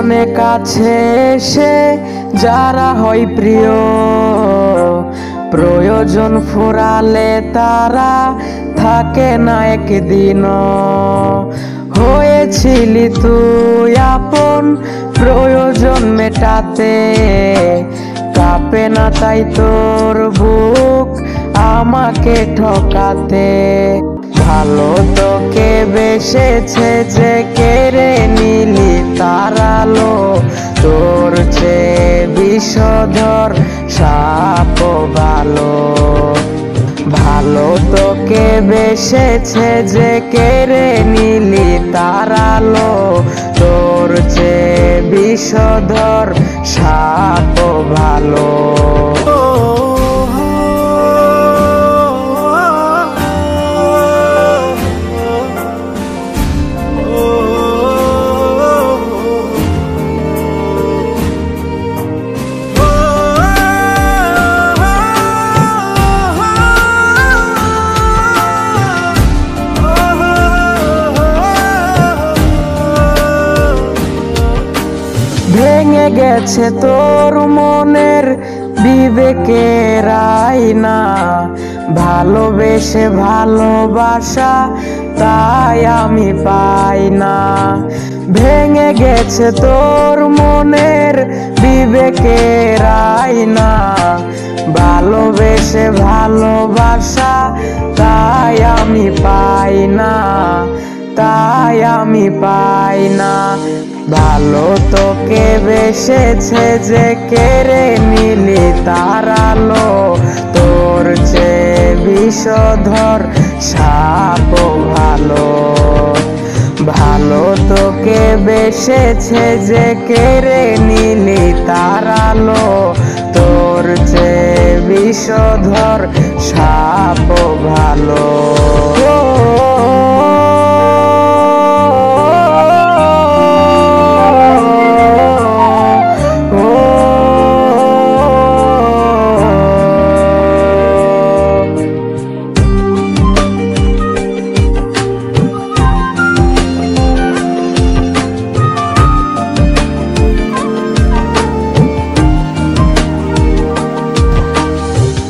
গোপনে কাছে এসে যারা হয় প্রিয়, প্রয়োজন ফুরালে তারা থাকে না একদিনও। হয়েছিলি তুই আপন প্রয়োজন মেটাতে, কাঁপে না তাই তোর বুক আমাকে ঠকাতে। ভালো তোকে বেসেছে যে কেড়ে নিলি তার আলো, তোর চেয়ে বিষধর সাপ ভালো। ভালো তোকে বেসেছে যে কেড়ে নিলি তার আলো, তোর চেয়ে বিষধর সাপ ভালো। ভেঙে গেছে তোর মনের বিবেকের আয়না, ভালোবেসে ভালোবাসা তাই আমি পাই না। ভেঙে গেছে তোর মনের বিবেকের আয়না, ভালোবেসে ভালোবাসা তাই আমি পাই না, তাই আমি পাই না। ভালো তোকে বেসেছে যে কেড়ে নিলি তার আলো, তোর চেয়ে বিষধর সাপ ভালো। ভালো তোকে বেসেছে যে কেড়ে নিলি তার আলো, তোর চেয়ে বিষধর সাপ ভালো।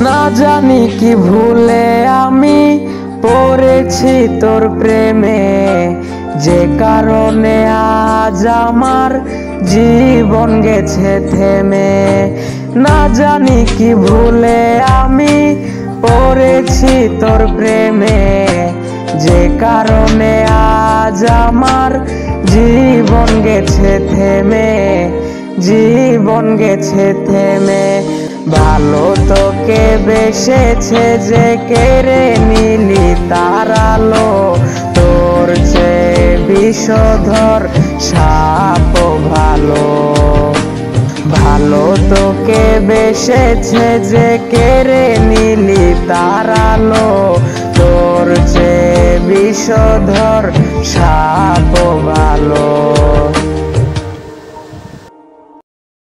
না জানি কি ভুলে আমি পড়েছি তোর প্রেমে, যে কারণে আজ আমার জীবন গেছে থেমে। না জানি কি ভুলে আমি পড়েছি তোর প্রেমে, যে কারণে আজ আমার জীবন গেছে থেমে, জীবন গেছে থেমে। ভালো তোকে বেসেছে যে কেড়ে নিলি তার আলো, তোর চেয়ে বিষধর সাপ ভালো। ভালো তোকে বেসেছে যে কেড়ে নিলি তার আলো, তোর চেয়ে বিষধর সাপ ভালো।